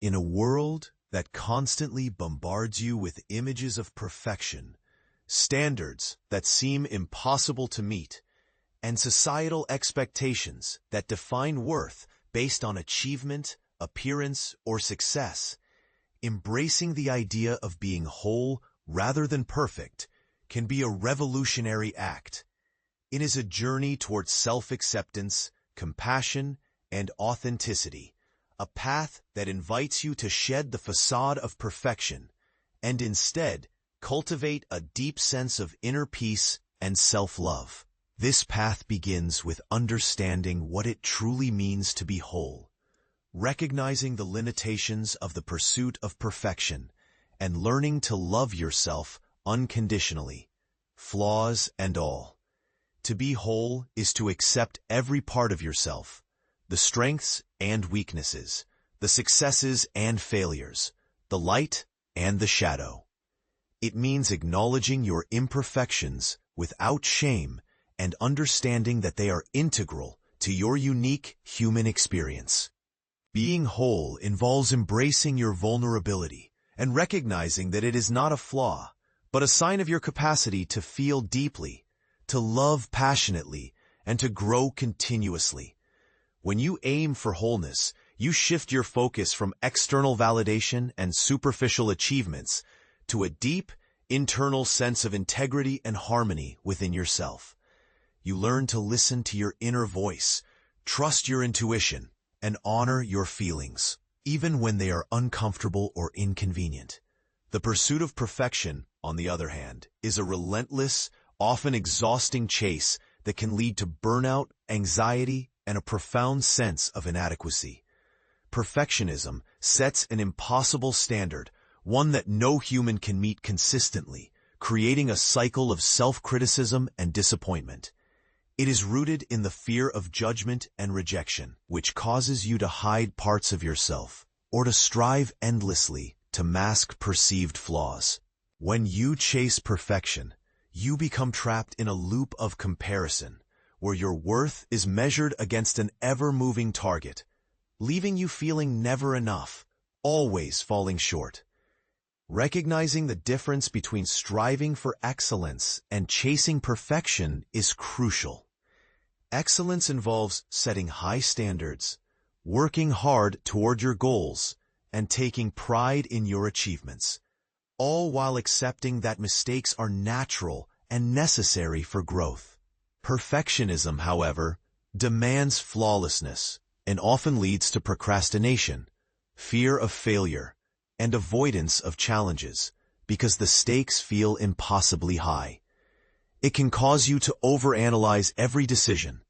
In a world that constantly bombards you with images of perfection, standards that seem impossible to meet, and societal expectations that define worth based on achievement, appearance, or success, embracing the idea of being whole rather than perfect can be a revolutionary act. It is a journey towards self-acceptance, compassion, and authenticity, a path that invites you to shed the facade of perfection and instead cultivate a deep sense of inner peace and self-love. This path begins with understanding what it truly means to be whole, recognizing the limitations of the pursuit of perfection, and learning to love yourself unconditionally, flaws and all. To be whole is to accept every part of yourself, the strengths and weaknesses, the successes and failures, the light and the shadow. It means acknowledging your imperfections without shame and understanding that they are integral to your unique human experience. Being whole involves embracing your vulnerability and recognizing that it is not a flaw, but a sign of your capacity to feel deeply, to love passionately, and to grow continuously. When you aim for wholeness, you shift your focus from external validation and superficial achievements to a deep, internal sense of integrity and harmony within yourself. You learn to listen to your inner voice, trust your intuition, and honor your feelings, even when they are uncomfortable or inconvenient. The pursuit of perfection, on the other hand, is a relentless, often exhausting chase that can lead to burnout, anxiety, and a profound sense of inadequacy. Perfectionism sets an impossible standard, one that no human can meet consistently, creating a cycle of self-criticism and disappointment. It is rooted in the fear of judgment and rejection, which causes you to hide parts of yourself or to strive endlessly to mask perceived flaws. When you chase perfection, you become trapped in a loop of comparison, where your worth is measured against an ever-moving target, leaving you feeling never enough, always falling short. Recognizing the difference between striving for excellence and chasing perfection is crucial. Excellence involves setting high standards, working hard toward your goals, and taking pride in your achievements, all while accepting that mistakes are natural and necessary for growth. Perfectionism, however, demands flawlessness and often leads to procrastination, fear of failure, and avoidance of challenges because the stakes feel impossibly high. It can cause you to overanalyze every decision,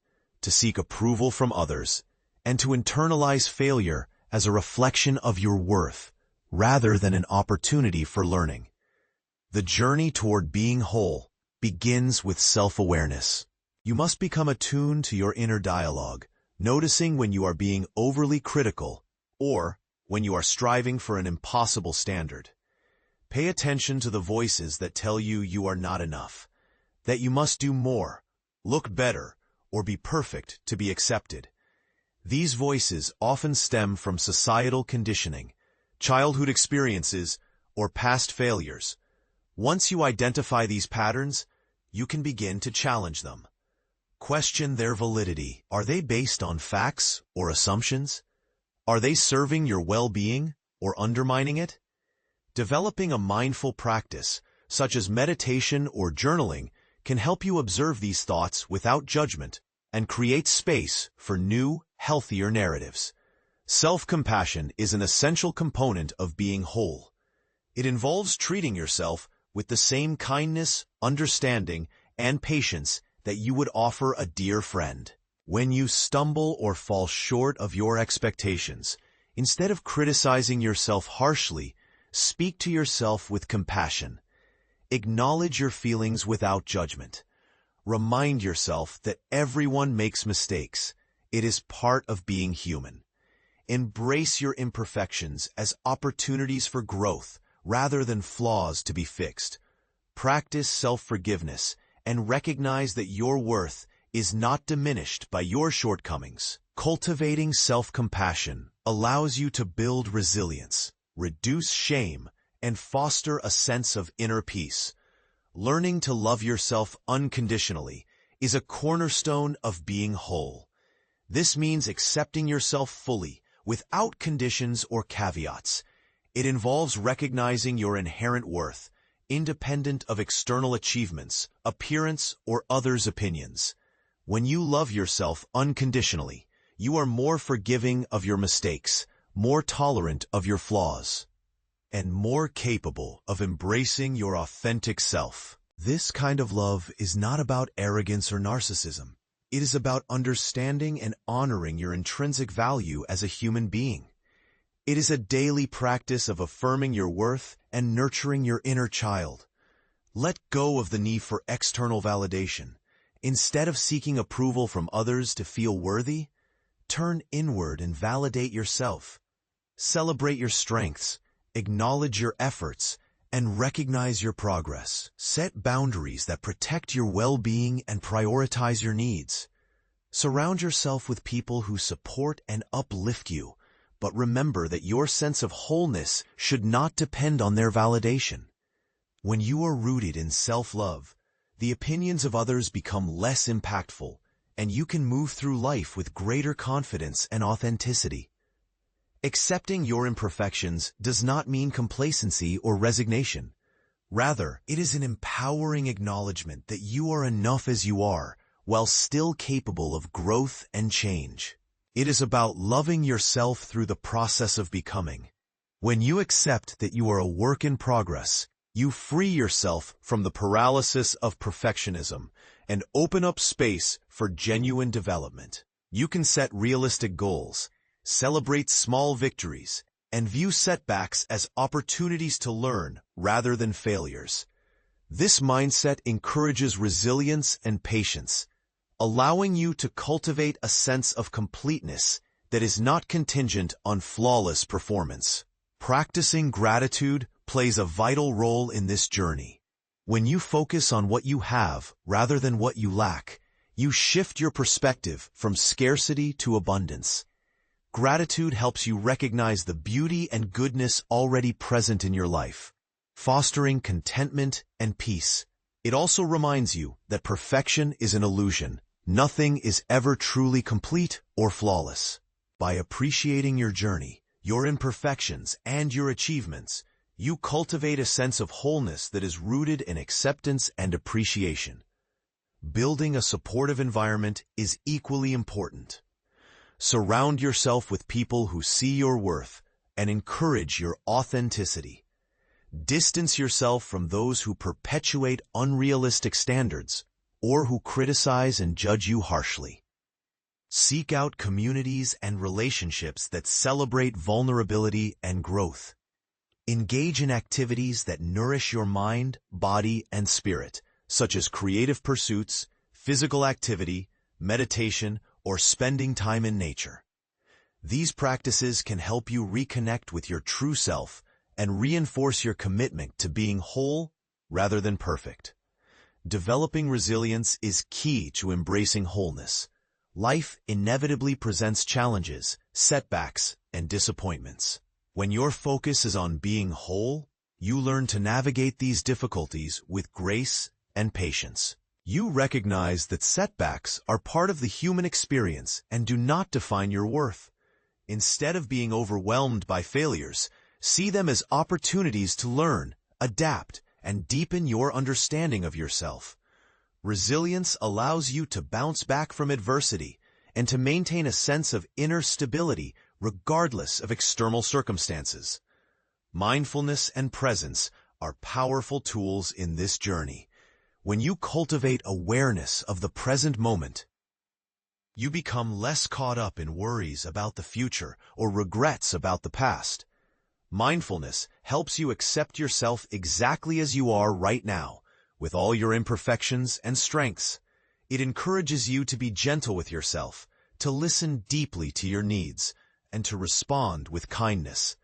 to seek approval from others, and to internalize failure as a reflection of your worth rather than an opportunity for learning. The journey toward being whole begins with self-awareness. You must become attuned to your inner dialogue, noticing when you are being overly critical or when you are striving for an impossible standard. Pay attention to the voices that tell you you are not enough, that you must do more, look better, or be perfect to be accepted. These voices often stem from societal conditioning, childhood experiences, or past failures. Once you identify these patterns, you can begin to challenge them. Question their validity. Are they based on facts or assumptions? Are they serving your well-being or undermining it? Developing a mindful practice, such as meditation or journaling, can help you observe these thoughts without judgment and create space for new, healthier narratives. Self-compassion is an essential component of being whole. It involves treating yourself with the same kindness, understanding, and patience that you would offer a dear friend. When you stumble or fall short of your expectations, instead of criticizing yourself harshly, speak to yourself with compassion. Acknowledge your feelings without judgment. Remind yourself that everyone makes mistakes. It is part of being human. Embrace your imperfections as opportunities for growth rather than flaws to be fixed. Practice self-forgiveness and recognize that your worth is not diminished by your shortcomings. Cultivating self-compassion allows you to build resilience, reduce shame, and foster a sense of inner peace. Learning to love yourself unconditionally is a cornerstone of being whole. This means accepting yourself fully, without conditions or caveats. It involves recognizing your inherent worth, independent of external achievements, appearance, or others' opinions. When you love yourself unconditionally, you are more forgiving of your mistakes, more tolerant of your flaws, and more capable of embracing your authentic self. This kind of love is not about arrogance or narcissism. It is about understanding and honoring your intrinsic value as a human being. It is a daily practice of affirming your worth and nurturing your inner child. Let go of the need for external validation. Instead of seeking approval from others to feel worthy, turn inward and validate yourself. Celebrate your strengths, acknowledge your efforts, and recognize your progress. Set boundaries that protect your well-being and prioritize your needs. Surround yourself with people who support and uplift you, but remember that your sense of wholeness should not depend on their validation. When you are rooted in self-love, the opinions of others become less impactful, and you can move through life with greater confidence and authenticity. Accepting your imperfections does not mean complacency or resignation. Rather, it is an empowering acknowledgement that you are enough as you are, while still capable of growth and change. It is about loving yourself through the process of becoming. When you accept that you are a work in progress, you free yourself from the paralysis of perfectionism and open up space for genuine development. You can set realistic goals, celebrate small victories, and view setbacks as opportunities to learn rather than failures. This mindset encourages resilience and patience, allowing you to cultivate a sense of completeness that is not contingent on flawless performance. Practicing gratitude plays a vital role in this journey. When you focus on what you have rather than what you lack, you shift your perspective from scarcity to abundance. Gratitude helps you recognize the beauty and goodness already present in your life, fostering contentment and peace. It also reminds you that perfection is an illusion. Nothing is ever truly complete or flawless. By appreciating your journey, your imperfections, and your achievements, you cultivate a sense of wholeness that is rooted in acceptance and appreciation. Building a supportive environment is equally important. Surround yourself with people who see your worth and encourage your authenticity. Distance yourself from those who perpetuate unrealistic standards or who criticize and judge you harshly. Seek out communities and relationships that celebrate vulnerability and growth. Engage in activities that nourish your mind, body, and spirit, such as creative pursuits, physical activity, meditation, or spending time in nature. These practices can help you reconnect with your true self and reinforce your commitment to being whole rather than perfect. Developing resilience is key to embracing wholeness. Life inevitably presents challenges, setbacks, and disappointments. When your focus is on being whole, you learn to navigate these difficulties with grace and patience. You recognize that setbacks are part of the human experience and do not define your worth. Instead of being overwhelmed by failures, see them as opportunities to learn, adapt, and deepen your understanding of yourself. Resilience allows you to bounce back from adversity and to maintain a sense of inner stability regardless of external circumstances. Mindfulness and presence are powerful tools in this journey. When you cultivate awareness of the present moment, you become less caught up in worries about the future or regrets about the past. Mindfulness helps you accept yourself exactly as you are right now, with all your imperfections and strengths. It encourages you to be gentle with yourself, to listen deeply to your needs, and to respond with kindness.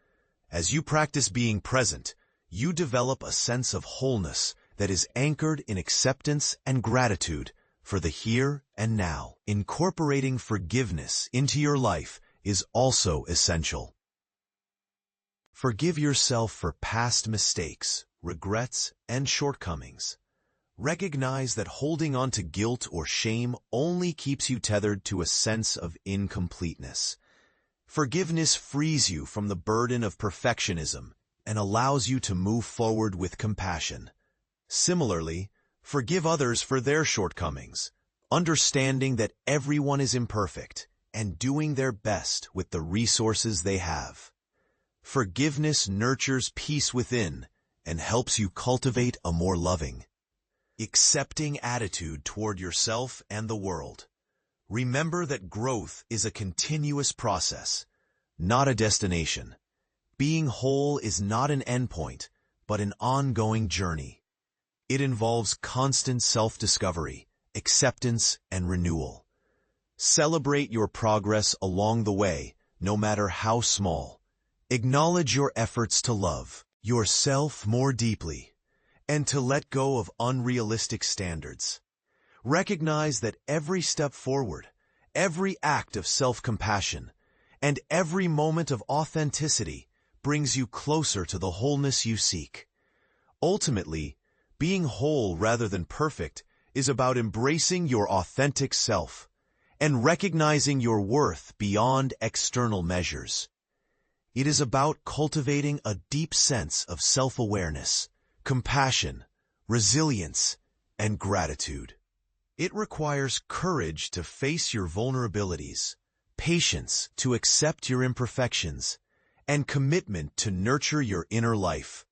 As you practice being present, you develop a sense of wholeness that is anchored in acceptance and gratitude for the here and now. Incorporating forgiveness into your life is also essential. Forgive yourself for past mistakes, regrets, and shortcomings. Recognize that holding on to guilt or shame only keeps you tethered to a sense of incompleteness. Forgiveness frees you from the burden of perfectionism and allows you to move forward with compassion. Similarly, forgive others for their shortcomings, understanding that everyone is imperfect and doing their best with the resources they have. Forgiveness nurtures peace within and helps you cultivate a more loving, accepting attitude toward yourself and the world. Remember that growth is a continuous process, not a destination. Being whole is not an endpoint, but an ongoing journey. It involves constant self-discovery, acceptance, and renewal. Celebrate your progress along the way, no matter how small. Acknowledge your efforts to love yourself more deeply and to let go of unrealistic standards. Recognize that every step forward, every act of self-compassion, and every moment of authenticity brings you closer to the wholeness you seek. Ultimately, being whole rather than perfect is about embracing your authentic self and recognizing your worth beyond external measures. It is about cultivating a deep sense of self-awareness, compassion, resilience, and gratitude. It requires courage to face your vulnerabilities, patience to accept your imperfections, and commitment to nurture your inner life.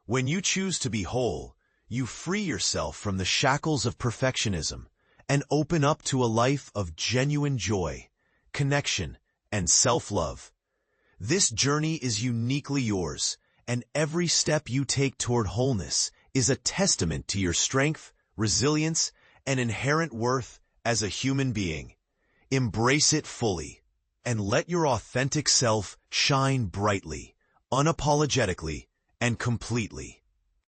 When you choose to be whole, you free yourself from the shackles of perfectionism and open up to a life of genuine joy, connection, and self-love. This journey is uniquely yours, and every step you take toward wholeness is a testament to your strength, resilience, and inherent worth as a human being. Embrace it fully, and let your authentic self shine brightly, unapologetically, and completely.